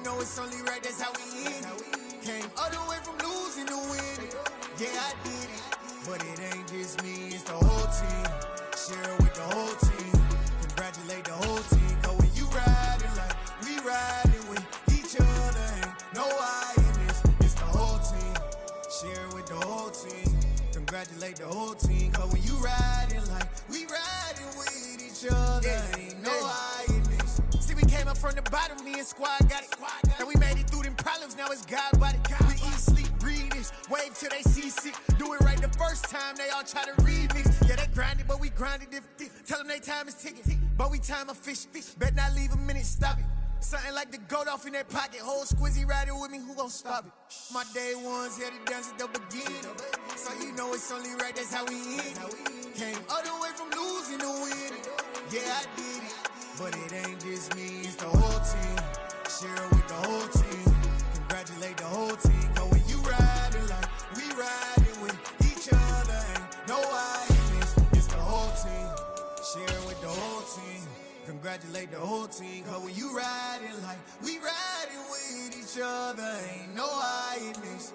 know it's only right, that's how we end it. Came all the way from losing to winning. Yeah, I did it, but it ain't just me, it's the whole team. Share it with the whole team. Congratulate the whole team. Cause when you riding like we riding with each other, ain't no I in this, it's the whole team. Share it with the whole team. Congratulate the whole team. Cause when you riding like we riding with each other, ain't no I in this. See, we came up from the bottom, me and squad got it. And we made it through them problems, now it's God body. We eat, sleep, breathe this, wave till they see sick. Do it right the first time, they all try to remix. Yeah, they grinded, but we grinded different. Tell them they time is ticking, but we time a fish. Bet not leave a minute, stop it. Something like the goat off in their pocket. Whole squizzy riding with me, who gon' stop it? My day ones here to dance at the beginning. So you know it's only right, that's how we end it. Came all the way from losing to winning. Yeah, I did it, but it ain't just me, it's the whole team. Share it with the whole team. Congratulate the whole team. Cause when you riding like we riding with each other, ain't no I in this, it's the whole team. Share it with the whole team. Congratulate the whole team. Cause when you riding like we riding with each other, ain't no I in this.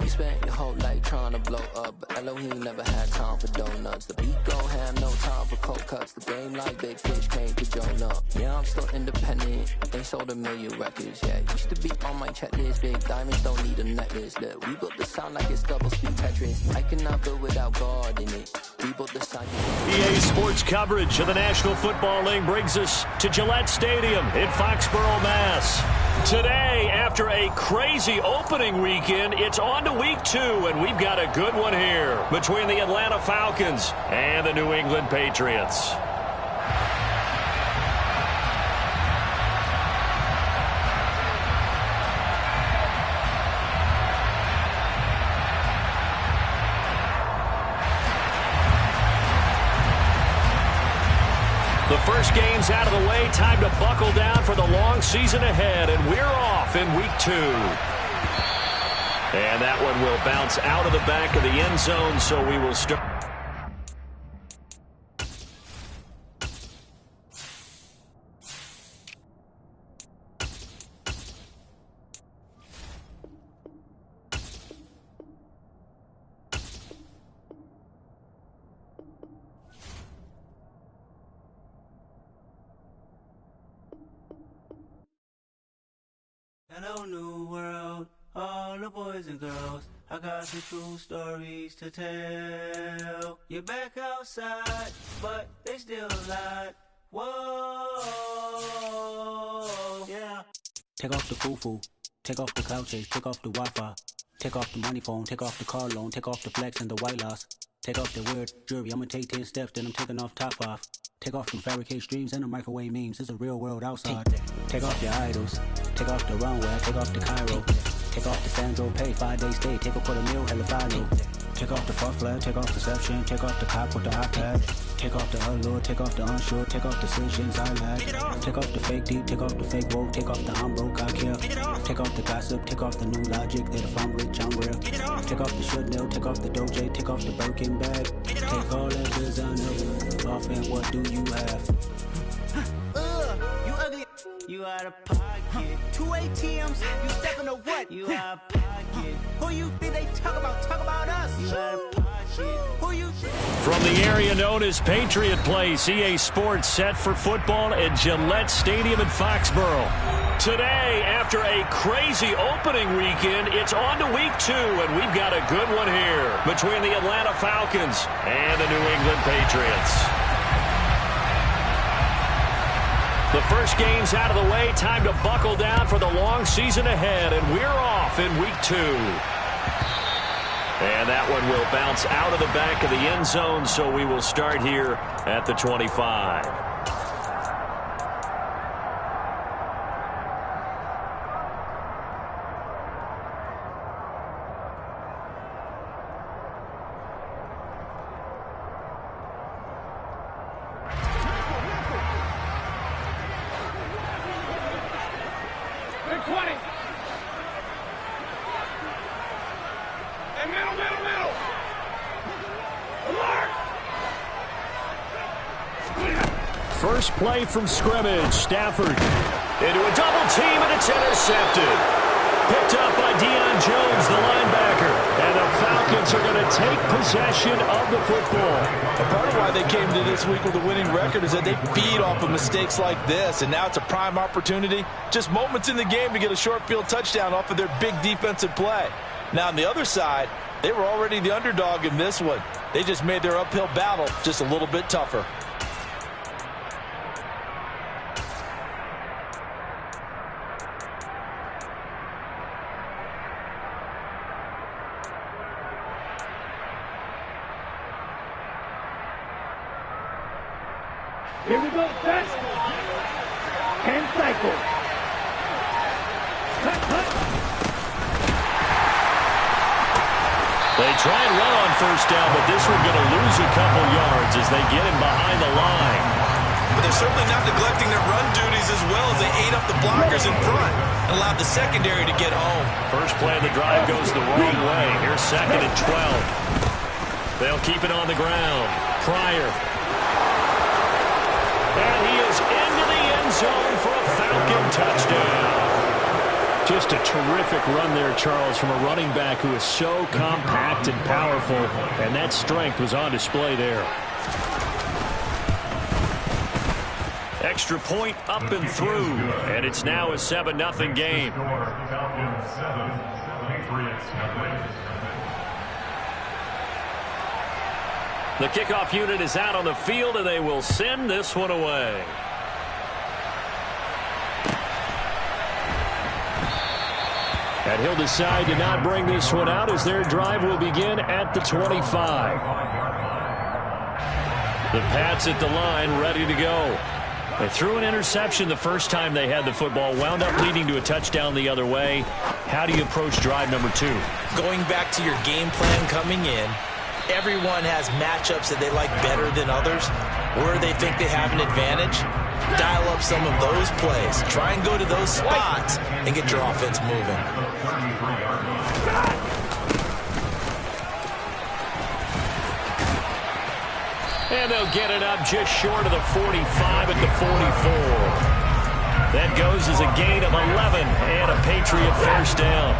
Spent your whole life trying to blow up, but Elohim never had time for donuts. The beat gon' have no time for cold cuts. The game like Big Fish came to Jonah. Yeah, I'm still independent. They sold 1 million records. Yeah, used to be on my checklist. Big diamonds don't need a necklace. Look, we built the sound like it's double speed Tetris. I cannot build without God in it. We built the sound. EA Sports coverage of the National Football League brings us to Gillette Stadium in Foxborough, Mass. Today, after a crazy opening weekend, it's on to week 2, and we've got a good one here between the Atlanta Falcons and the New England Patriots. The first game's out of the way. Time to buckle down for the long season ahead, and we're off in week 2. And that one will bounce out of the back of the end zone, so we will start. Hello, new world, all the boys and girls. I got some true stories to tell. You're back outside, but they still lied. Whoa, yeah. Take off the foo-foo, take off the cloud chase, take off the Wi-Fi, take off the money phone, take off the car loan, take off the flex and the white loss, take off the weird jewelry. I'ma take 10 steps, then I'm taking off top 5. Take off them fabricate streams and the microwave memes. It's a real world outside. Take off your idols. Take off the runway. Take off the Cairo. Take off the Sandro pay. 5-day stay. Take a $250,000. Hella final. Take off the fuck flag. Take off deception. Take off the cop with the iPad. Take off the allure. Take off the unsure. Take off decisions I lack. Take off the fake deep. Take off the fake woke. Take off the I'm broke. I care. Take off the gossip. Take off the new logic that if I'm rich I'm real. Take off the should know. Take off the Doja. Take off the Birkin bag. Take all that designer off and what do you have? You ugly. You out of pocket. 2 ATMs. You stepping to what? You out of pocket. Who you think they talk about? Talk about us. You out of pocket. Who you think? From the area known as Patriot Place, EA Sports set for football at Gillette Stadium in Foxborough. Today, after a crazy opening weekend, it's on to week 2, and we've got a good one here between the Atlanta Falcons and the New England Patriots. The first game's out of the way. Time to buckle down for the long season ahead, and we're off in week 2. And that one will bounce out of the back of the end zone, so we will start here at the 25. First play from scrimmage. Stafford into a double team, and it's intercepted. Picked up by Deion Jones, the linebacker. And the Falcons are going to take possession of the football. A part of why they came to this week with a winning record is that they feed off of mistakes like this. And now it's a prime opportunity. Just moments in the game to get a short field touchdown off of their big defensive play. Now on the other side, they were already the underdog in this one. They just made their uphill battle just a little bit tougher. Here we go, set. And cycle. Cut, cut. They try and run on first down, but this one's going to lose a couple yards as they get him behind the line. But they're certainly not neglecting their run duties as well as they ate up the blockers in front and allowed the secondary to get home. First play of the drive goes the wrong way. Here's 2nd and 12. They'll keep it on the ground. Pryor. And he is into the end zone for a Falcon touchdown. Just a terrific run there, Charles, from a running back who is so compact and powerful, and that strength was on display there. Extra point up and through, and it's now a 7-0 game. The kickoff unit is out on the field, and they will send this one away. And he'll decide to not bring this one out as their drive will begin at the 25. The Pats at the line, ready to go. They threw an interception the first time they had the football, wound up leading to a touchdown the other way. How do you approach drive number 2? Going back to your game plan coming in, everyone has matchups that they like better than others, where they think they have an advantage. Dial up some of those plays. Try and go to those spots and get your offense moving. And they'll get it up just short of the 45 at the 44. That goes as a gain of 11 and a Patriot first down.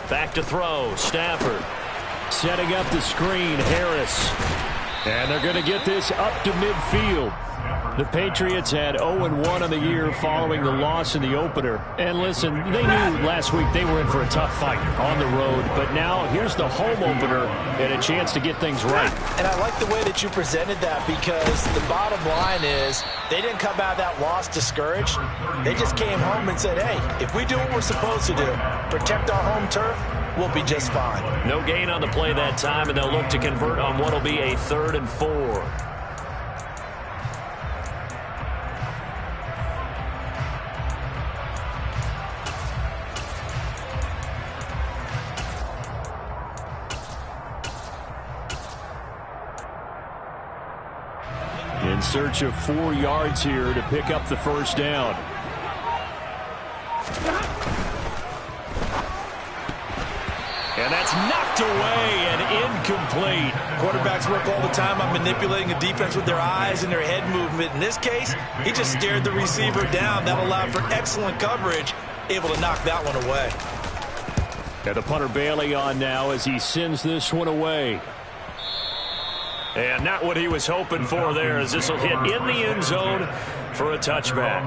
Back to throw. Stafford setting up the screen. Harris. And they're going to get this up to midfield. The Patriots had 0-1 on the year following the loss in the opener. And listen, they knew last week they were in for a tough fight on the road. But now here's the home opener and a chance to get things right. And I like the way that you presented that, because the bottom line is they didn't come out of that loss discouraged. They just came home and said, hey, if we do what we're supposed to do, protect our home turf, we'll be just fine. No gain on the play that time, and they'll look to convert on what will be a 3rd and 4. In search of 4 yards here to pick up the first down. And that's knocked away and incomplete. Quarterbacks work all the time on manipulating a defense with their eyes and their head movement. In this case, he just stared the receiver down. That allowed for excellent coverage, able to knock that one away. And the punter Bailey on now as he sends this one away. And not what he was hoping for there, as this will hit in the end zone for a touchback.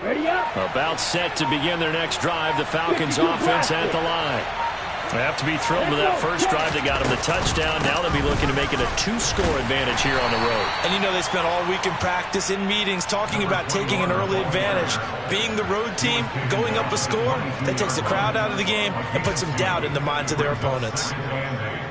Ready up. About set to begin their next drive. The Falcons offense at the line. They have to be thrilled with that first drive. They got them the touchdown. Now they'll be looking to make it a 2-score advantage here on the road. And you know they spent all week in practice, in meetings, talking about taking an early advantage. Being the road team, going up a score, that takes the crowd out of the game and puts some doubt in the minds of their opponents.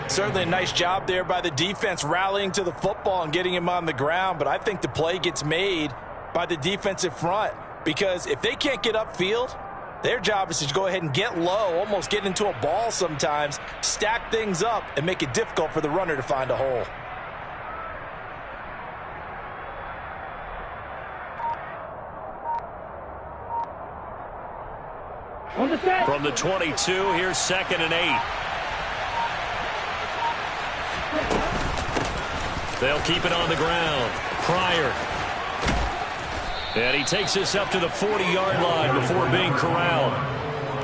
Certainly a nice job there by the defense rallying to the football and getting him on the ground. But I think the play gets made by the defensive front, because if they can't get upfield, their job is to go ahead and get low, almost get into a ball sometimes, stack things up, and make it difficult for the runner to find a hole. On the set. From the 22, here's 2nd and 8. They'll keep it on the ground. Pryor. And he takes this up to the 40-yard line before being corralled.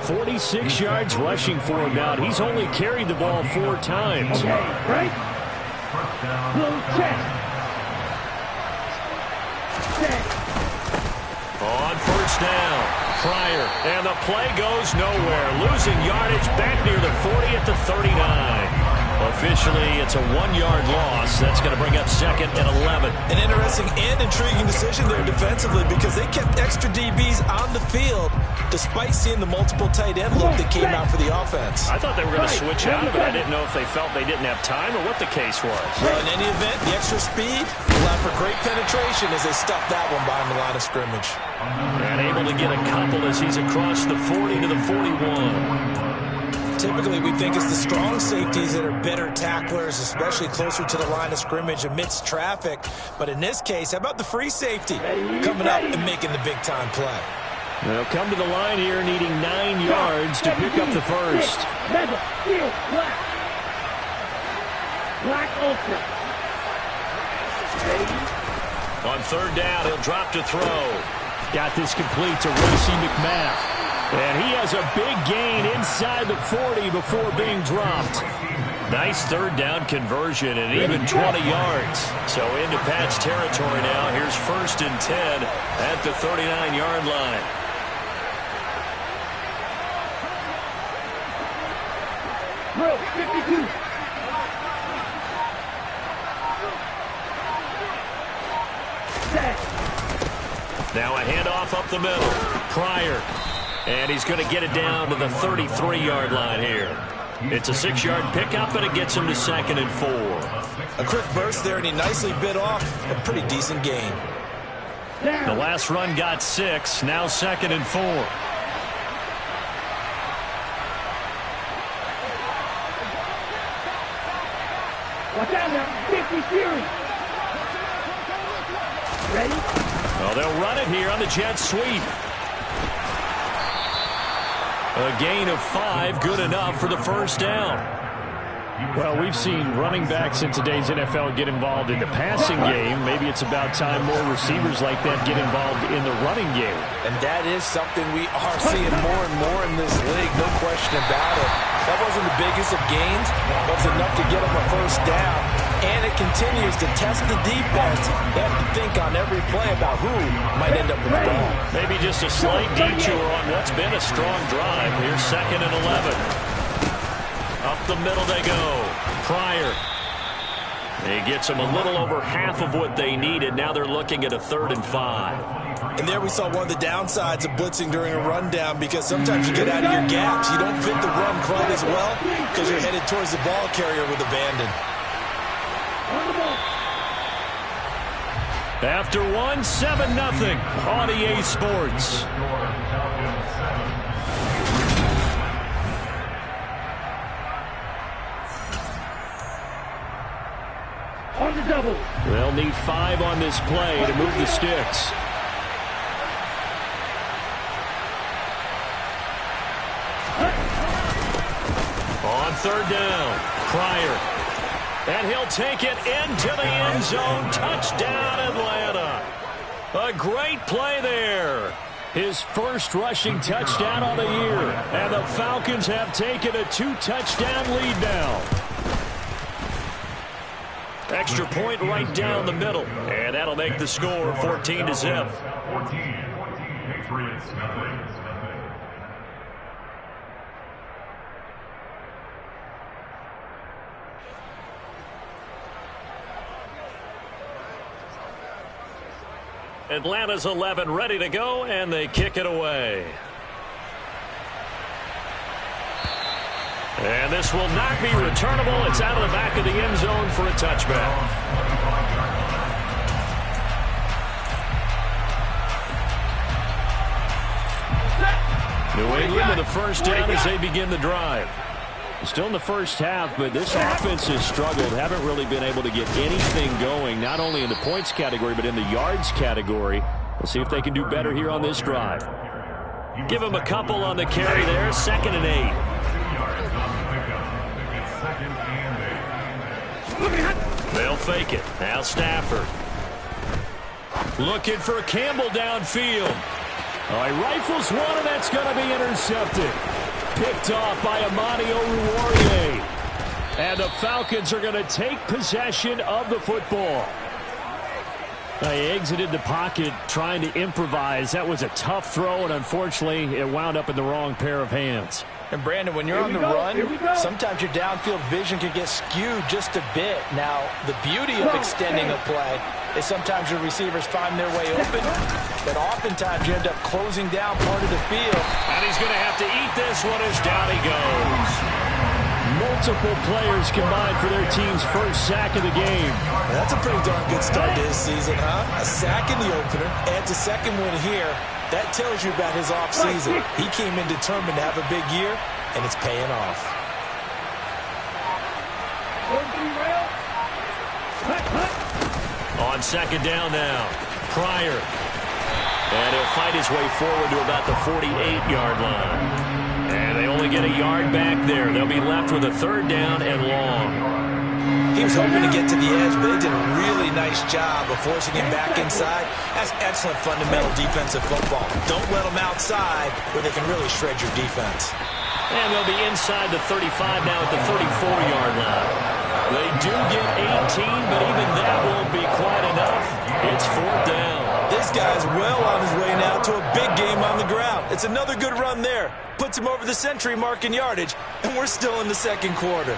46 yards rushing for him now. He's only carried the ball 4 times. Okay, right. Little check. Set. On first down, Pryor. And the play goes nowhere. Losing yardage back near the 40 at the 39. Officially, it's a 1-yard loss. That's going to bring up 2nd and 11. An interesting and intriguing decision there defensively, because they kept extra DBs on the field despite seeing the multiple tight end look that came out for the offense. I thought they were going to switch out of it. I didn't know if they felt they didn't have time or what the case was. Well, in any event, the extra speed allowed for great penetration as they stuffed that one behind the line of scrimmage. And able to get a couple as he's across the 40 to the 41. Typically, we think it's the strong safeties that are better tacklers, especially closer to the line of scrimmage amidst traffic. But in this case, how about the free safety coming up and making the big-time play? They'll come to the line here needing 9 yards to pick up the first. Leather, steel, black. Black ultra. Ready. On 3rd down, he'll drop to throw. Got this complete to Racey McMath. And he has a big gain inside the 40 before being dropped. Nice 3rd down conversion and even 20 yards. So into Pat's territory now. Here's 1st and 10 at the 39-yard line. Drill, 52. Set. Now a handoff up the middle. Pryor. And he's going to get it down to the 33-yard line here. It's a 6-yard pickup, and it gets him to 2nd and 4. A quick burst there, and he nicely bit off a pretty decent gain. The last run got 6. Now 2nd and 4. Watch out now. 50 series. Ready? Oh, they'll run it here on the jet sweep. A gain of 5, good enough for the first down. Well, we've seen running backs in today's NFL get involved in the passing game. Maybe it's about time more receivers like that get involved in the running game. And that is something we are seeing more and more in this league, no question about it. That wasn't the biggest of gains, but it's enough to get them a first down. And it continues to test the defense. They have to think on every play about who might end up with the ball. Maybe just a slight detour on what's been a strong drive. Here's 2nd and 11. Up the middle they go. Pryor. He gets them a little over half of what they needed. Now they're looking at a 3rd and 5. And there we saw one of the downsides of blitzing during a rundown, because sometimes you get out of your gaps. You don't fit the run quite as well because you're headed towards the ball carrier with abandon. After 1, 7-0 on EA Sports. On the double. They'll need 5 on this play to move the sticks. On 3rd down, Pryor. And he'll take it into the end zone. Touchdown, Atlanta. A great play there. His first rushing touchdown of the year. And the Falcons have taken a 2-touchdown lead now. Extra point right down the middle. And that'll make the score 14-0. Patriots nothing. Atlanta's 11 ready to go, and they kick it away. And this will not be returnable. It's out of the back of the end zone for a touchback. New England with the first down as they begin the drive. Still in the first half, but this offense has struggled. Haven't really been able to get anything going, not only in the points category, but in the yards category. We'll see if they can do better here on this drive. Give them a couple on the carry there. 2nd and 8. They'll fake it. Now Stafford. Looking for Campbell downfield. He rifles one, and that's going to be intercepted. Picked off by Amani Oruwariye. And the Falcons are going to take possession of the football. They exited the pocket trying to improvise. That was a tough throw, and unfortunately, it wound up in the wrong pair of hands. And Brandon, when you're on the run, sometimes your downfield vision can get skewed just a bit. Now, the beauty of extending a play is sometimes your receivers find their way open, but oftentimes you end up closing down part of the field. And he's going to have to eat this one as down he goes. Multiple players combined for their team's first sack of the game. That's a pretty darn good start to his season, huh? A sack in the opener, adds a second one here. That tells you about his offseason. He came in determined to have a big year, and it's paying off. On 2nd down now, Pryor. And he'll fight his way forward to about the 48-yard line. And they only get a yard back there. They'll be left with a 3rd down and long. He was hoping to get to the edge, but they did a really nice job of forcing him back inside. That's excellent fundamental defensive football. Don't let them outside where they can really shred your defense. And they'll be inside the 35 now at the 34-yard line. They do get 18, but even that won't be quite enough. It's 4th down. This guy's well on his way now to a big game on the ground. It's another good run there. Puts him over the century mark in yardage, and we're still in the 2nd quarter.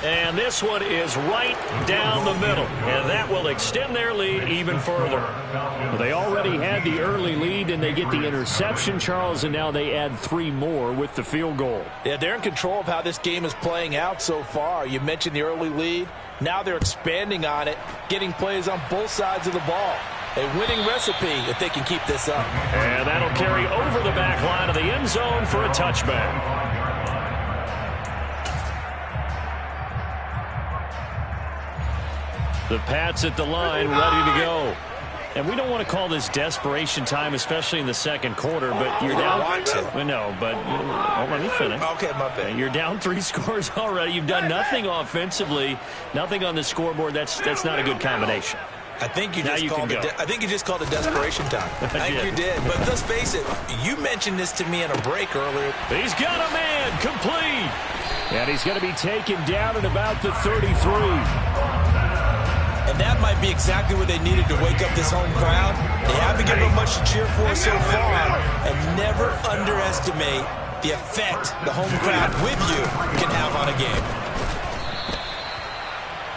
And this one is right down the middle, and that will extend their lead even further. Well, they already had the early lead, and they get the interception, Charles, and now they add 3 more with the field goal. Yeah, they're in control of how this game is playing out so far. You mentioned the early lead. Now they're expanding on it, getting plays on both sides of the ball. A winning recipe if they can keep this up. And that'll carry over the back line of the end zone for a touchback. The Pats at the line, ready to go. And we don't want to call this desperation time, especially in the 2nd quarter, but you're down. Want to. No, but let me finish. Okay, my bad. You're down 3 scores already. You've done nothing offensively, nothing on the scoreboard. That's not a good combination. I think you just called it desperation time. I think you did. But let's face it, you mentioned this to me in a break earlier. He's got a man complete. And he's going to be taken down at about the 33. And that might be exactly what they needed to wake up this home crowd. They haven't given them much to cheer for so far. And never underestimate the effect the home crowd with you can have on a game.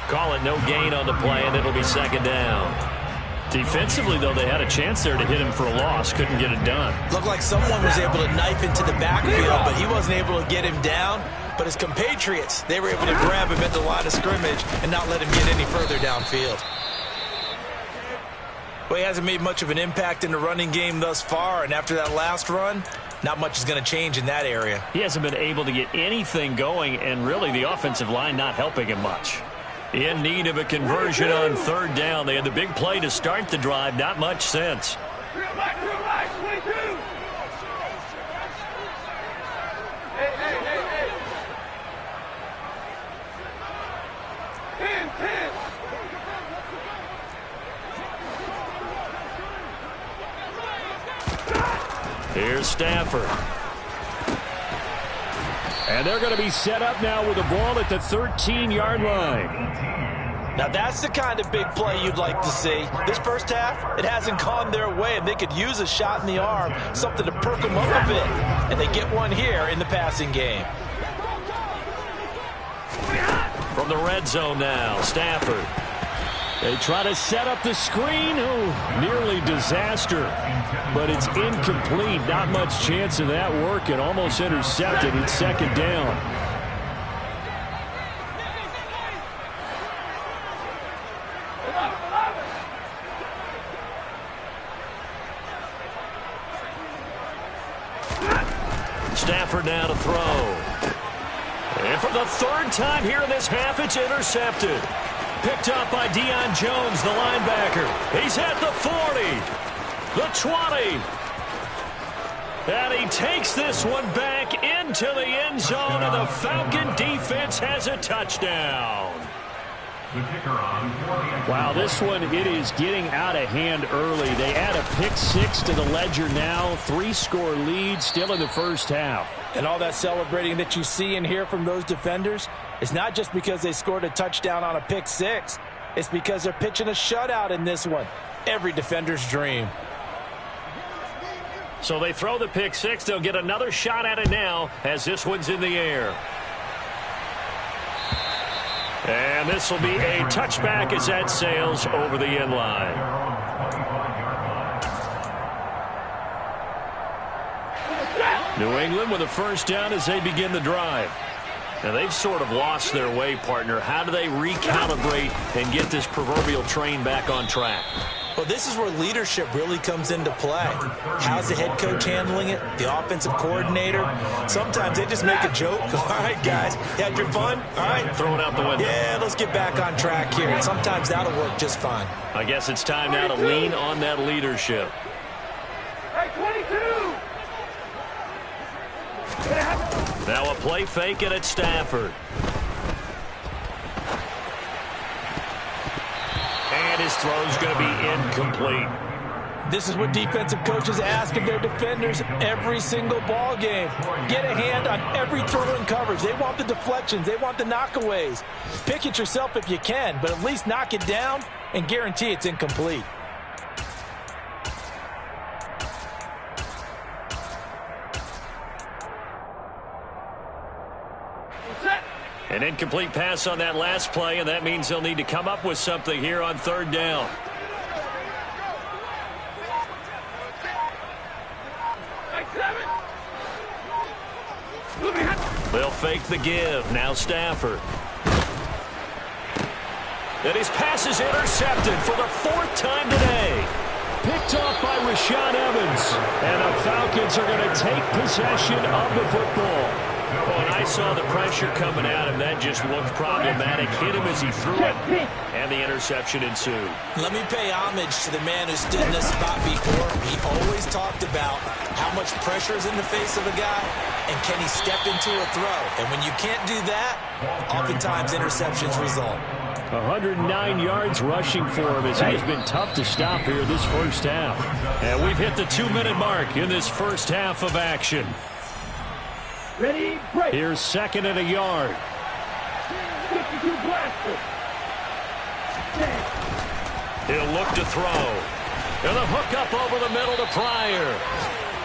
Call it no gain on the play, and it'll be 2nd down. Defensively, though, they had a chance there to hit him for a loss. Couldn't get it done. Looked like someone was able to knife into the backfield, but he wasn't able to get him down. But his compatriots, they were able to grab him at the line of scrimmage and not let him get any further downfield. Well, he hasn't made much of an impact in the running game thus far, and after that last run, not much is going to change in that area. He hasn't been able to get anything going, and really the offensive line not helping him much. In need of a conversion on 3rd down. They had the big play to start the drive, not much since. Here's Stafford. And they're going to be set up now with the ball at the 13-yard line. Now that's the kind of big play you'd like to see. This first half, it hasn't gone their way, and they could use a shot in the arm, something to perk them up a bit. And they get one here in the passing game. From the red zone now, Stafford. They try to set up the screen. Oh, nearly disaster. But it's incomplete. Not much chance of that working. Almost intercepted. It's second down. Stafford now to throw. And for the third time here in this half, it's intercepted. Picked up by Deion Jones, the linebacker. He's at the 40, the 20. And he takes this one back into the end zone, and the Falcon defense has a touchdown. Wow, this one, it is getting out of hand early. They add a pick six to the ledger now. 3-score lead still in the first half. And all that celebrating that you see and hear from those defenders is not just because they scored a touchdown on a pick six. It's because they're pitching a shutout in this one. Every defender's dream. So they throw the pick six. They'll get another shot at it now as this one's in the air. And this will be a touchback as that sails over the end line. New England with a first down as they begin the drive. Now they've sort of lost their way, partner. How do they recalibrate and get this proverbial train back on track? Well, this is where leadership really comes into play. How's the head coach handling it? The offensive coordinator? Sometimes they just make a joke. All right, guys, you had your fun? All right. Throw it out the window. Yeah, let's get back on track here. And sometimes that'll work just fine. I guess it's time now to lean on that leadership. Hey, 22! Now a play fake and it's Stafford. And his throw's going to be incomplete. This is what defensive coaches ask of their defenders every single ball game. Get a hand on every throw in coverage. They want the deflections. They want the knockaways. Pick it yourself if you can, but at least knock it down and guarantee it's incomplete. An incomplete pass on that last play, and that means they'll need to come up with something here on third down. They'll fake the give. Now Stafford. And his pass is intercepted for the fourth time today. Picked off by Rashaan Evans. And the Falcons are going to take possession of the football. Oh, and I saw the pressure coming at him. That just looked problematic. Hit him as he threw it, and the interception ensued. Let me pay homage to the man who stood in this spot before. He always talked about how much pressure is in the face of a guy, and can he step into a throw. And when you can't do that, oftentimes interceptions result. 109 yards rushing for him as he has been tough to stop here this first half. And we've hit the 2-minute mark in this first half of action. Ready, break. Here's second and a yard. 52 blaster. He'll look to throw. And the hook up over the middle to Pryor.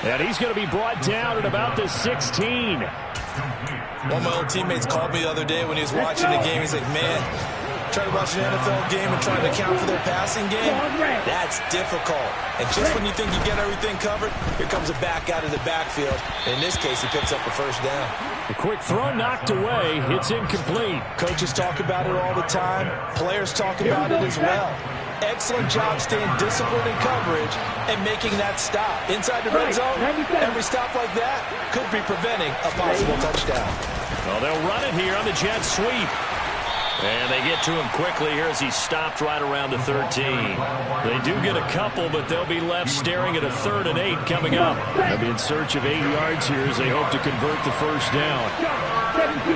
And he's going to be brought down at about the 16. One of my old teammates called me the other day when he was watching the game. He's like, man, trying to watch an NFL game and trying to account for their passing game, that's difficult. And just when you think you get everything covered, here comes a back out of the backfield. In this case, he picks up a first down. A quick throw knocked away. It's incomplete. Coaches talk about it all the time. Players talk about it as well. Excellent job staying disciplined in coverage and making that stop. Inside the red zone, every stop like that could be preventing a possible touchdown. Well, they'll run it here on the jet sweep. And they get to him quickly here as he stopped right around the 13. They do get a couple, but they'll be left staring at a 3rd and 8 coming up. They'll be in search of 8 yards here as they hope to convert the first down. 17.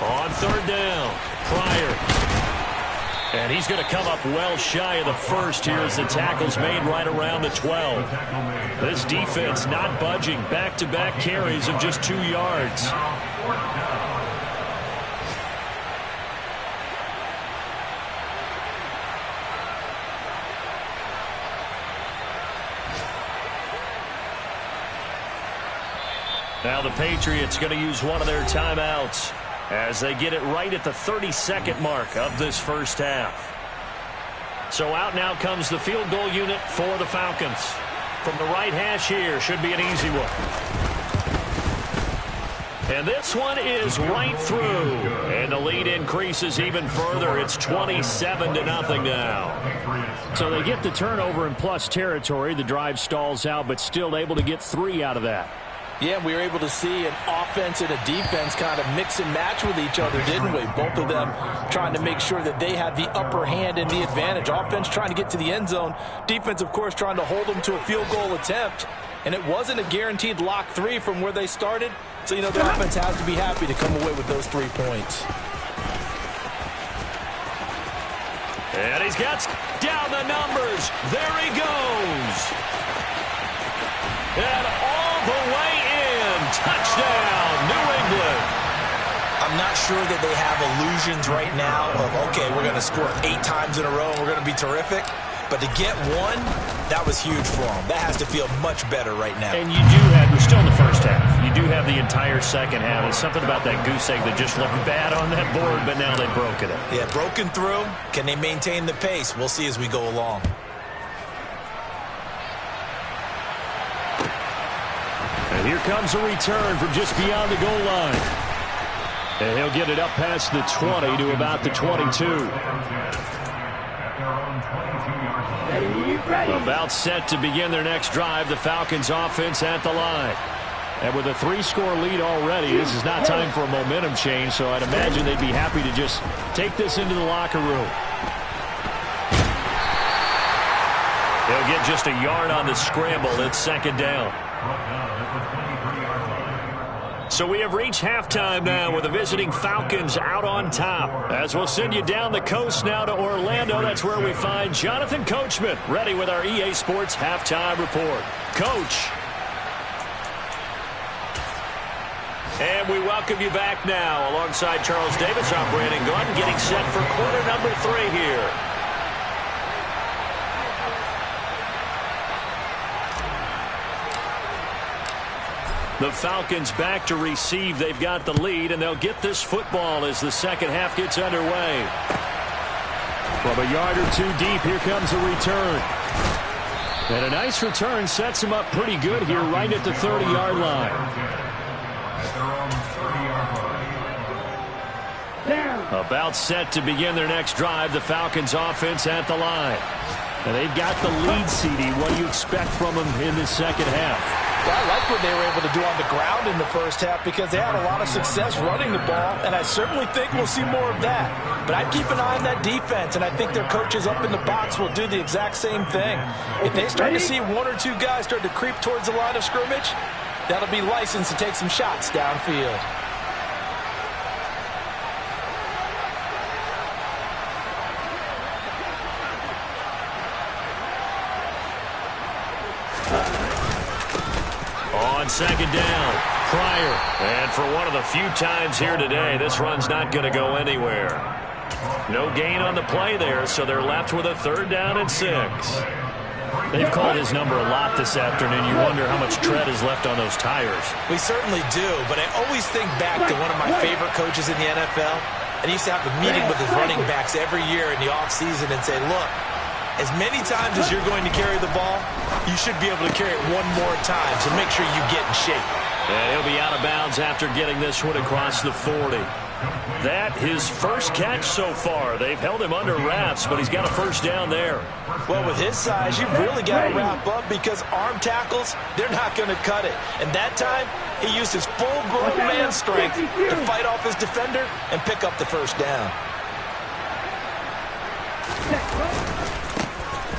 On 3rd down, Pryor. And he's going to come up well shy of the first here as the tackle's made right around the 12. This defense not budging. Back-to-back carries of just 2 yards. Now the Patriots going to use one of their timeouts as they get it right at the 32nd mark of this first half. So out now comes the field goal unit for the Falcons. From the right hash here, should be an easy one. And this one is right through. And the lead increases even further. It's 27-0 now. So they get the turnover in plus territory. The drive stalls out, but still able to get 3 out of that. Yeah, we were able to see an offense and a defense kind of mix and match with each other, didn't we? Both of them trying to make sure that they had the upper hand and the advantage. Offense trying to get to the end zone. Defense, of course, trying to hold them to a field goal attempt. And it wasn't a guaranteed lock 3 from where they started. So, you know, the offense has to be happy to come away with those 3 points. And he's got down the numbers. There he goes. And all the way in. Touchdown, New England. I'm not sure that they have illusions right now of, okay, we're going to score 8 times in a row and we're going to be terrific. But to get 1, that was huge for them. That has to feel much better right now. And you do have, we're still in the first half. You do have the entire second half. There's something about that goose egg that just looked bad on that board, but now they've broken it. Yeah, broken through. Can they maintain the pace? We'll see as we go along. And here comes a return from just beyond the goal line. And he'll get it up past the 20 to about the 22. About set to begin their next drive. The Falcons offense at the line. And with a 3-score lead already, this is not time for a momentum change, so I'd imagine they'd be happy to just take this into the locker room. He'll get just a yard on the scramble. It's second down. So we have reached halftime now with the visiting Falcons out on top. As we'll send you down the coast now to Orlando. That's where we find Jonathan Coachman ready with our EA Sports halftime report. Coach. And we welcome you back now. Alongside Charles Davis, I'm Brandon Gunn, getting set for quarter number 3 here. The Falcons back to receive. They've got the lead, and they'll get this football as the second half gets underway. From a yard or 2 deep, here comes a return. And a nice return sets them up pretty good here right at the 30-yard line. About set to begin their next drive. The Falcons offense at the line. And they've got the lead, CD. What do you expect from them in this second half? Well, I like what they were able to do on the ground in the first half because they had a lot of success running the ball, and I certainly think we'll see more of that. But I'd keep an eye on that defense, and I think their coaches up in the box will do the exact same thing. If they start to see 1 or 2 guys start to creep towards the line of scrimmage, that'll be licensed to take some shots downfield. On second down, Pryor. And for one of the few times here today, this run's not going to go anywhere. No gain on the play there, so they're left with a 3rd down and 6. They've called his number a lot this afternoon. You wonder how much tread is left on those tires. We certainly do, but I always think back to one of my favorite coaches in the NFL. And he used to have a meeting with his running backs every year in the offseason and say, look, as many times as you're going to carry the ball, you should be able to carry it 1 more time, so make sure you get in shape. And he'll be out of bounds after getting this one across the 40. That his first catch so far. They've held him under wraps, but he's got a 1st down there. Well, with his size, you've really got to wrap up because arm tackles, they're not going to cut it. And that time, he used his full-grown man strength to fight off his defender and pick up the 1st down.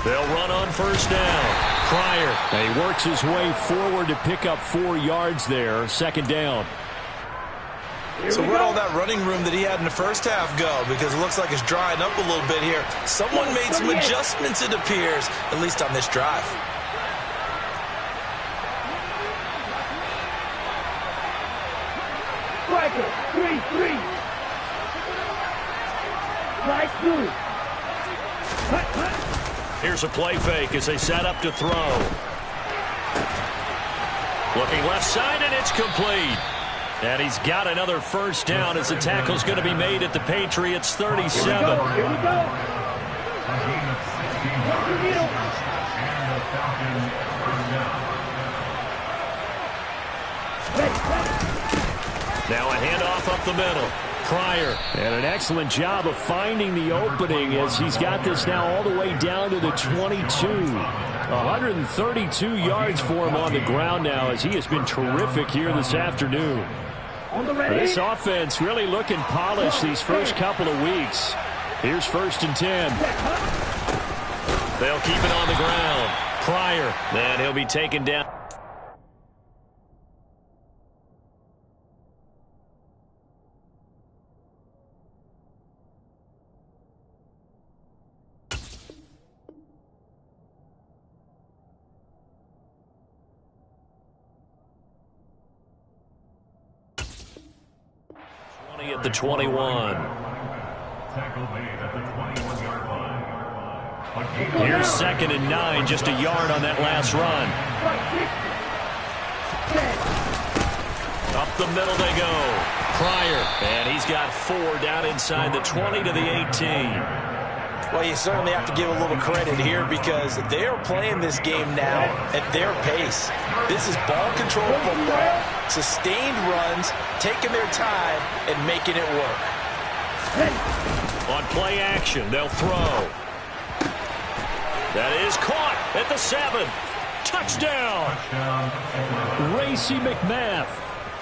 They'll run on 1st down. Pryor, he works his way forward to pick up 4 yards there. 2nd down. So where'd all that running room that he had in the first half go? Because it looks like it's drying up a little bit here. Someone made some adjustments, it appears, at least on this drive. Striker, 3-3. Nice move. Here's a play fake as they set up to throw. Looking left side, and it's complete. And he's got another first down as the tackle's going to be made at the Patriots 37. Here we go. Now a handoff up the middle. Pryor. And an excellent job of finding the opening as he's got this now all the way down to the 22. 132 yards for him on the ground now as he has been terrific here this afternoon. This offense really looking polished these first couple of weeks. Here's 1st and 10. They'll keep it on the ground. Pryor. And he'll be taken down. At the 21. Here's 2nd and 9, just a yard on that last run. Up the middle they go. Pryor, and he's got 4 down inside the 20 to the 18. Well, you certainly have to give a little credit here because they are playing this game now at their pace. This is ball control football, sustained runs, taking their time and making it work. On play action, they'll throw. That is caught at the 7. Touchdown! Racy McMath.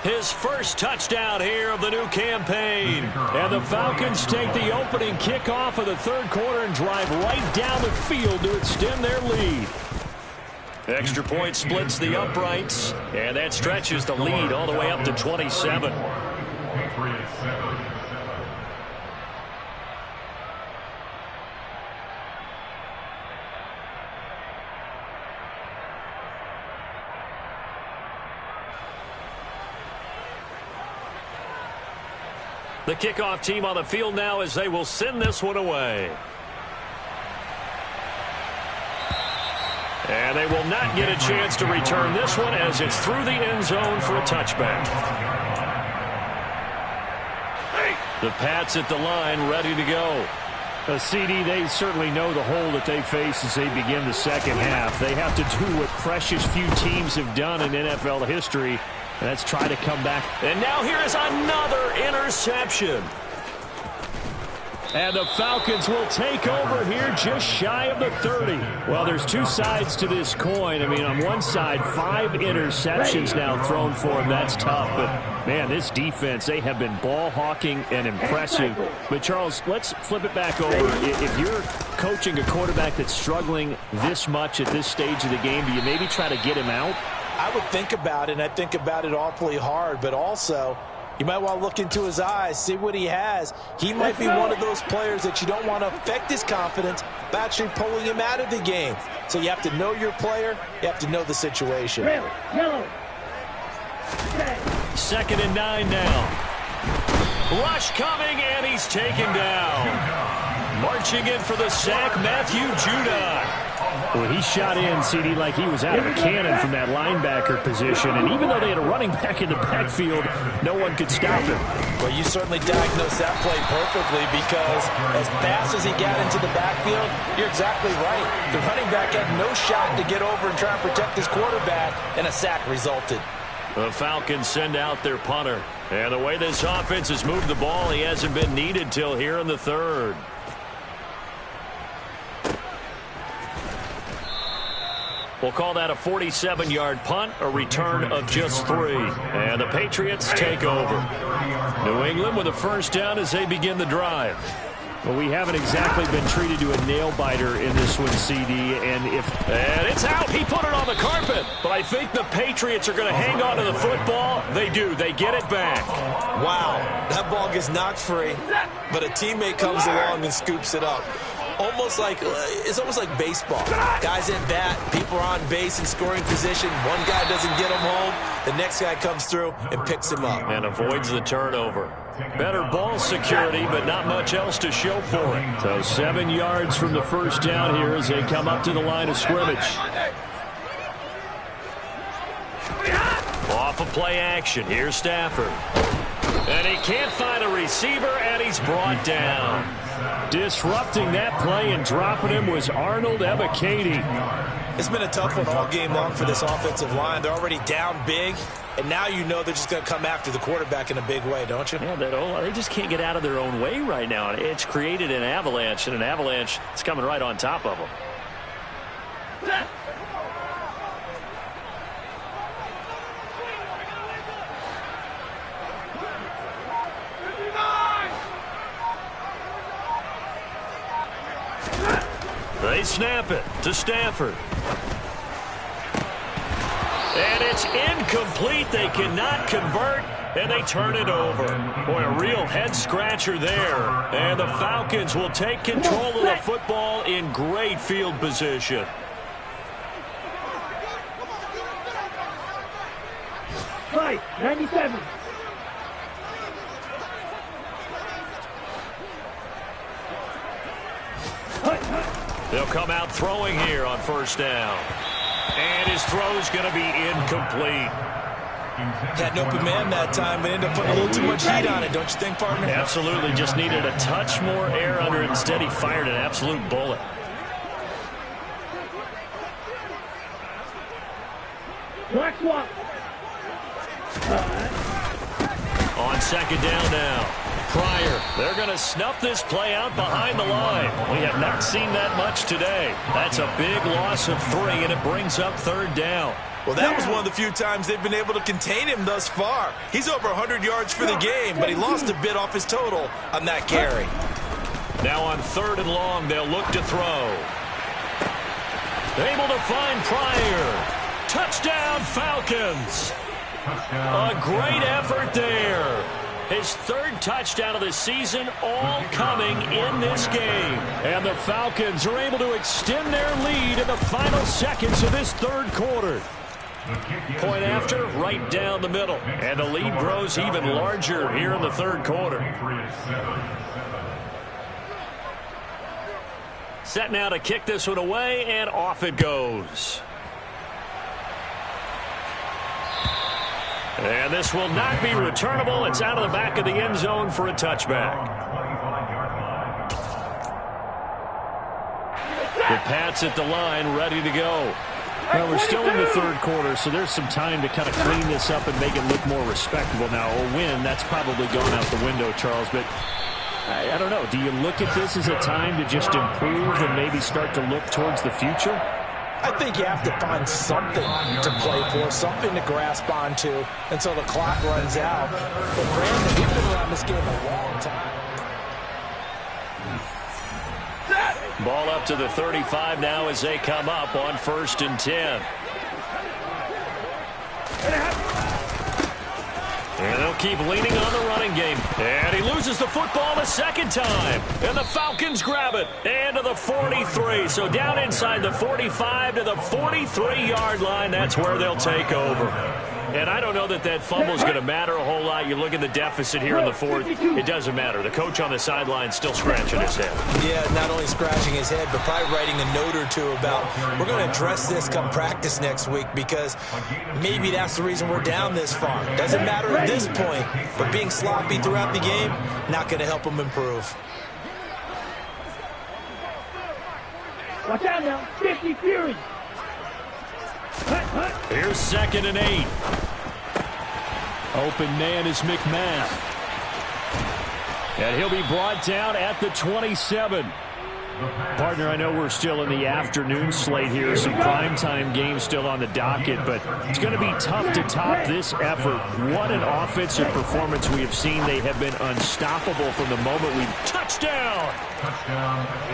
His first touchdown here of the new campaign. And the Falcons take the opening kickoff of the 3rd quarter and drive right down the field to extend their lead. Extra point splits the uprights, and that stretches the lead all the way up to 27. The kickoff team on the field now as they will send this one away. And they will not get a chance to return this one as it's through the end zone for a touchback. The Pats at the line ready to go. CD, they certainly know the hole that they face as they begin the second half. They have to do what precious few teams have done in NFL history. Let's try to come back. And now here is another interception. And the Falcons will take over here just shy of the 30. Well, there's 2 sides to this coin. I mean, on one side, 5 interceptions now thrown for him. That's tough. But, man, this defense, they have been ball hawking and impressive. But, Charles, let's flip it back over. If you're coaching a quarterback that's struggling this much at this stage of the game, do you maybe try to get him out? I would think about it, and I think about it awfully hard, but also you might want to look into his eyes, see what he has. He might be one of those players that you don't want to affect his confidence by actually pulling him out of the game. So you have to know your player. You have to know the situation. 2nd and 9 now. Rush coming, and he's taken down. Marching in for the sack, Matthew Judon. Well, he shot in, CD, like he was out of a cannon from that linebacker position. And even though they had a running back in the backfield, no one could stop him. Well, you certainly diagnosed that play perfectly because as fast as he got into the backfield, you're exactly right. The running back had no shot to get over and try and protect his quarterback, and a sack resulted. The Falcons send out their punter. And the way this offense has moved the ball, he hasn't been needed till here in the 3rd. We'll call that a 47-yard punt, a return of just 3. And the Patriots take over. New England with a first down as they begin the drive. Well, we haven't exactly been treated to a nail-biter in this one, CD. And it's out. He put it on the carpet. it. But I think the Patriots are going to hang on to the football. They do. They get it back. Wow, that ball gets knocked free, but a teammate comes along and scoops it up. It's almost like baseball. Guys at bat, people are on base in scoring position. One guy doesn't get him home. The next guy comes through and picks him up. And avoids the turnover. Better ball security, but not much else to show for it. So 7 yards from the first down here as they come up to the line of scrimmage. Off of play action. Here's Stafford. And he can't find a receiver, and he's brought down. Disrupting that play and dropping him was Arnold Ebiketie. It's been a tough one all game long for this offensive line. They're already down big, and now you know they're just going to come after the quarterback in a big way, don't you? Yeah, they just can't get out of their own way right now. It's created an avalanche, and an avalanche is coming right on top of them. They snap it to Stafford. And it's incomplete. They cannot convert, and they turn it over. Boy, a real head-scratcher there. And the Falcons will take control of the football in great field position. Right, 97. They'll come out throwing here on first down. And his throw's going to be incomplete. Had an open man that time, but ended up putting a little too much heat on it, don't you think, partner? Absolutely. Just needed a touch more air under it. Instead, he fired an absolute bullet. Black swap. On second down now. Pryor, they're going to snuff this play out behind the line. We have not seen that much today. That's a big loss of 3, and it brings up third down. Well, that was one of the few times they've been able to contain him thus far. He's over 100 yards for the game, but he lost a bit off his total on that carry. Now on third and long, they'll look to throw. Able to find Pryor. Touchdown, Falcons. A great effort there. His third touchdown of the season, all coming in this game. And the Falcons are able to extend their lead in the final seconds of this third quarter. Point after, right down the middle. And the lead grows even larger here in the third quarter. Set now to kick this one away, and off it goes. And this will not be returnable. It's out of the back of the end zone for a touchback. The Pats at the line, ready to go. Well, we're still in the third quarter, so there's some time to kind of clean this up and make it look more respectable. Now, a win, that's probably gone out the window, Charles, but I don't know. Do you look at this as a time to just improve and maybe start to look towards the future? I think you have to find something to play for, something to grasp onto until the clock runs out. But Brandon, we've been around this game a long time. Ball up to the 35 now as they come up on 1st and 10. And they'll keep leaning on the running game. And he loses the football a second time. And the Falcons grab it. And to the 43. So down inside the 45 to the 43-yard line. That's where they'll take over. And I don't know that that fumble is going to matter a whole lot. You look at the deficit here in the fourth. It doesn't matter. The coach on the sideline still scratching his head. Yeah, not only scratching his head, but probably writing a note or two about we're going to address this come practice next week because maybe that's the reason we're down this far. Doesn't matter at this point, but being sloppy throughout the game, not going to help him improve. Watch out now. 50 Fury. Here's 2nd and 8. Open man is McMahon. And he'll be brought down at the 27. Partner, I know we're still in the afternoon slate here. Some primetime games still on the docket, but it's going to be tough to top this effort. What an offensive performance we have seen. They have been unstoppable from the moment we've touchdown.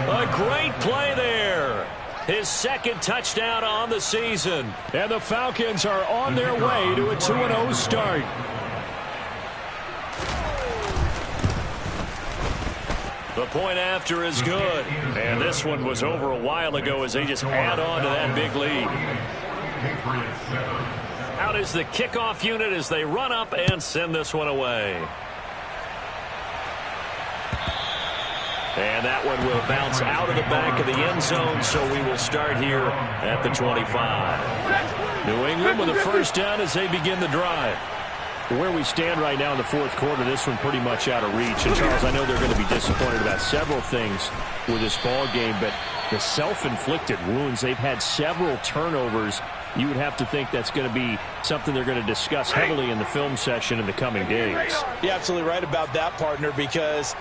A great play there. His second touchdown on the season. And the Falcons are on their way to a 2-0 start. The point after is good. And this one was over a while ago as they just add on to that big lead. Out is the kickoff unit as they run up and send this one away. And that one will bounce out of the back of the end zone, so we will start here at the 25. New England with a first down as they begin the drive. Where we stand right now in the fourth quarter, this one pretty much out of reach. And, Charles, I know they're going to be disappointed about several things with this ball game, but the self-inflicted wounds, they've had several turnovers. You would have to think that's going to be something they're going to discuss heavily in the film session in the coming days. You're absolutely right about that, partner, because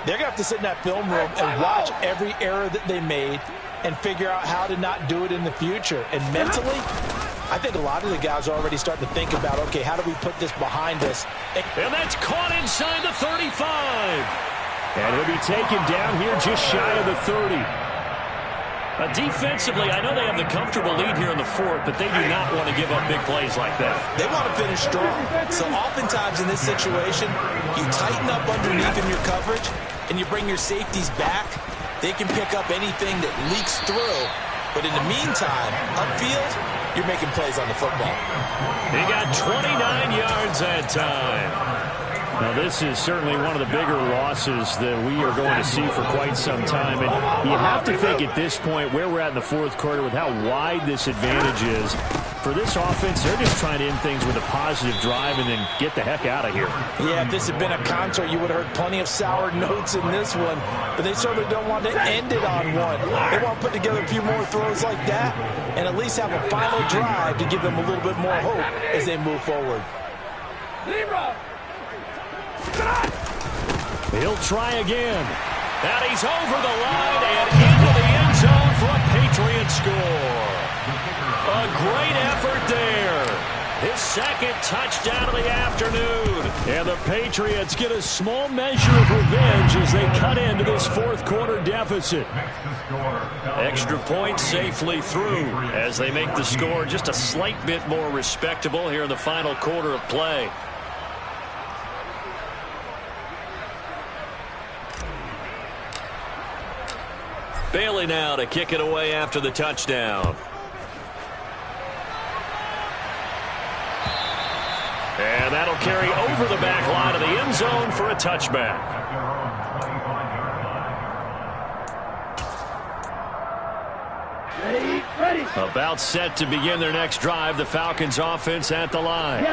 they're going to have to sit in that film room and watch every error that they made and figure out how to not do it in the future. And mentally, I think a lot of the guys are already starting to think about, okay, how do we put this behind us? And that's caught inside the 35. And he'll be taken down here just shy of the 30. Defensively, I know they have the comfortable lead here in the fourth, but they do not want to give up big plays like that. They want to finish strong. So oftentimes in this situation, you tighten up underneath in your coverage, and you bring your safeties back. They can pick up anything that leaks through. But in the meantime, upfield, you're making plays on the football. He got 29 yards that time. Now, this is certainly one of the bigger losses that we are going to see for quite some time. And you have to think at this point where we're at in the fourth quarter with how wide this advantage is. For this offense, they're just trying to end things with a positive drive and then get the heck out of here. Yeah, if this had been a concert, you would have heard plenty of sour notes in this one. But they certainly don't want to end it on one. They want to put together a few more throws like that and at least have a final drive to give them a little bit more hope as they move forward. He'll try again. And he's over the line and into the end zone for a Patriots score. A great effort there. His second touchdown of the afternoon. And the Patriots get a small measure of revenge as they cut into this fourth quarter deficit. Extra point safely through as they make the score just a slight bit more respectable here in the final quarter of play. Bailey now to kick it away after the touchdown. And that'll carry over the back line of the end zone for a touchback. About set to begin their next drive, the Falcons offense at the line.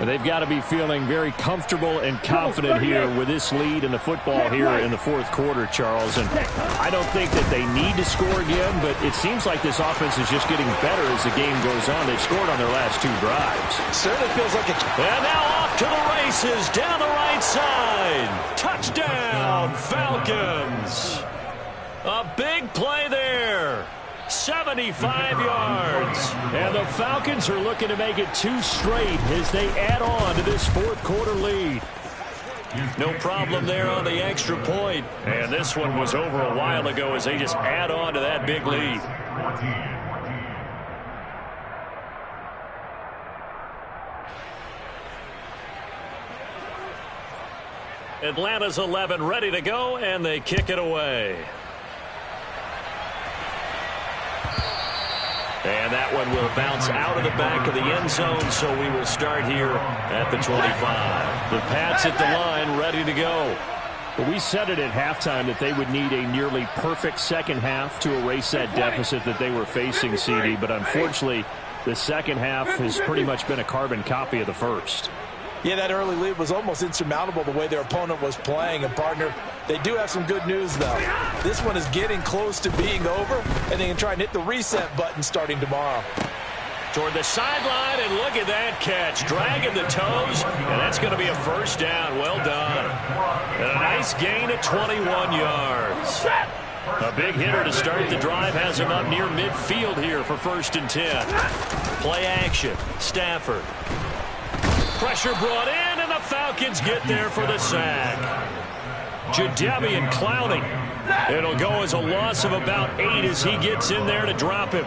They've got to be feeling very comfortable and confident here with this lead in the football here in the fourth quarter, Charles. And I don't think that they need to score again, but it seems like this offense is just getting better as the game goes on. They've scored on their last two drives. Certainly feels like it's... And now off to the races down the right side. Touchdown, Falcons. A big play there. 75 yards. And the Falcons are looking to make it two straight as they add on to this fourth quarter lead. No problem there on the extra point. And this one was over a while ago as they just add on to that big lead. Atlanta's 11 ready to go, and they kick it away. And that one will bounce out of the back of the end zone, so we will start here at the 25. The Pats at the line, ready to go. But we said it at halftime that they would need a nearly perfect second half to erase that deficit that they were facing, CD. But unfortunately, the second half has pretty much been a carbon copy of the first. Yeah, that early lead was almost insurmountable the way their opponent was playing. And, partner, they do have some good news, though. This one is getting close to being over, and they can try and hit the reset button starting tomorrow. Toward the sideline, and look at that catch. Dragging the toes, and that's going to be a first down. Well done. And a nice gain of 21 yards. A big hitter to start the drive has him up near midfield here for 1st and 10. Play action. Stafford. Pressure brought in, and the Falcons get there for the sack. Jadeveon Clowney. It'll go as a loss of about 8 as he gets in there to drop him.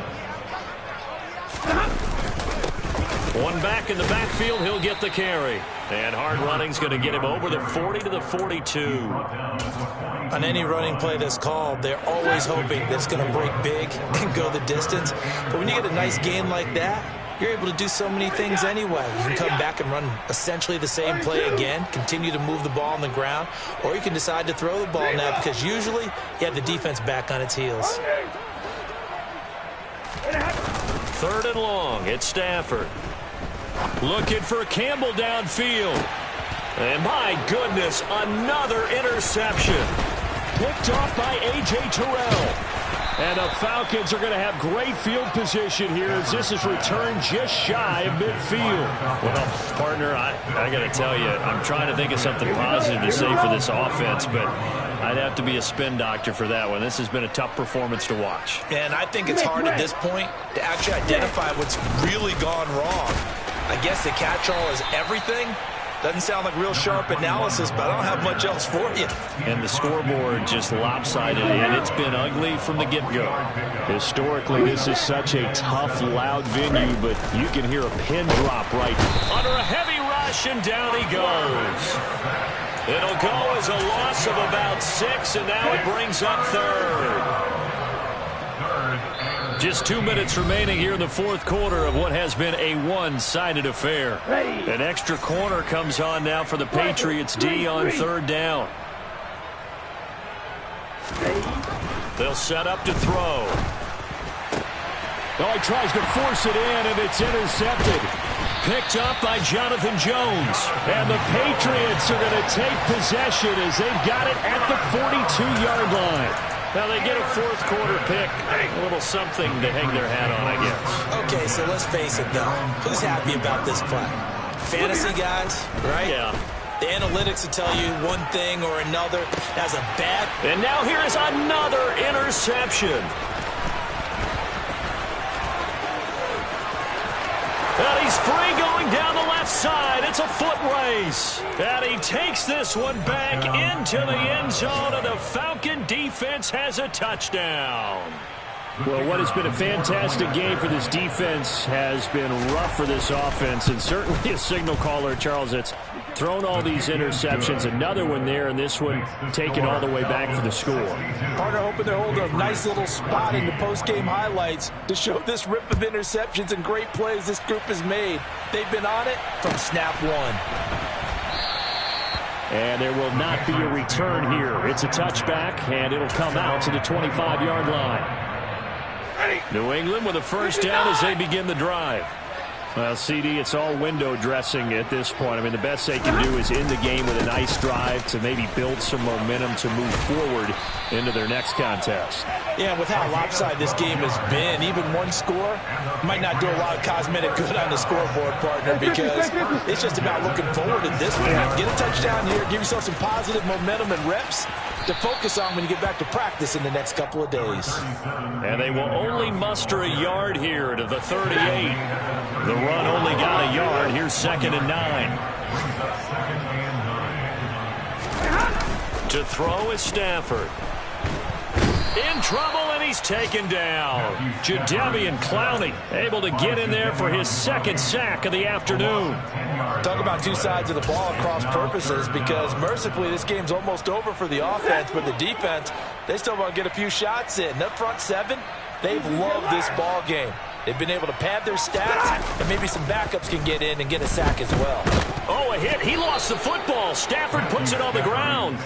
One back in the backfield, he'll get the carry. And hard running's going to get him over the 40 to the 42. On any running play that's called, they're always hoping that it's going to break big and go the distance. But when you get a nice gain like that, you're able to do so many things anyway. You can come back and run essentially the same play again, continue to move the ball on the ground, or you can decide to throw the ball now because usually you have the defense back on its heels. 3rd and long, it's Stafford. Looking for Campbell downfield. And my goodness, another interception. Picked off by A.J. Terrell. And the Falcons are going to have great field position here as this is returned just shy of midfield. Well, partner, I got to tell you, I'm trying to think of something positive to say for this offense, but I'd have to be a spin doctor for that one. This has been a tough performance to watch. And I think it's hard at this point to actually identify what's really gone wrong. I guess the catch-all is everything. Doesn't sound like real sharp analysis, but I don't have much else for you. And the scoreboard just lopsided, and it's been ugly from the get-go. Historically, this is such a tough, loud venue, but you can hear a pin drop right under a heavy rush, and down he goes. It'll go as a loss of about 6, and now it brings up 3rd. Just 2 minutes remaining here in the 4th quarter of what has been a one-sided affair. An extra corner comes on now for the Patriots D on 3rd down. They'll set up to throw. Oh, he tries to force it in, and it's intercepted. Picked up by Jonathan Jones. And the Patriots are going to take possession as they've got it at the 42-yard line. Now they get a 4th quarter pick. A little something to hang their hat on, I guess. Okay, so let's face it, though. Who's happy about this play? Fantasy guys, right? Yeah. The analytics will tell you one thing or another. That's a bad... And now here is another interception. And he's free going down the left side. It's a foot race. And he takes this one back into the end zone, and the Falcon defense has a touchdown. Well, what has been a fantastic game for this defense has been rough for this offense, and certainly a signal caller, Charles, that's thrown all these interceptions. Another one there, and this one taken all the way back for the score. Partner hoping to hold a nice little spot in the post-game highlights to show this rip of interceptions and great plays this group has made. They've been on it from snap 1. And there will not be a return here. It's a touchback, and it'll come out to the 25-yard line. New England with a first down as they begin the drive. Well, CD, it's all window dressing at this point. I mean, the best they can do is end the game with a nice drive to maybe build some momentum to move forward into their next contest. Yeah, with how lopsided this game has been, even one score might not do a lot of cosmetic good on the scoreboard, partner, because it's just about looking forward at this one. Get a touchdown here, give yourself some positive momentum and reps to focus on when you get back to practice in the next couple of days. And they will only muster a yard here to the 38. The run only got a yard. Here's 2nd and 9. To throw is Stafford. In trouble, and he's taken down. Jadeveon Clowney able to get in there for his 2nd sack of the afternoon. Talk about two sides of the ball across purposes, because mercifully this game's almost over for the offense, but the defense, they still want to get a few shots in. That front 7, they've loved this ball game. They've been able to pad their stats, and maybe some backups can get in and get a sack as well. Oh, a hit. He lost the football. Stafford puts it on the ground.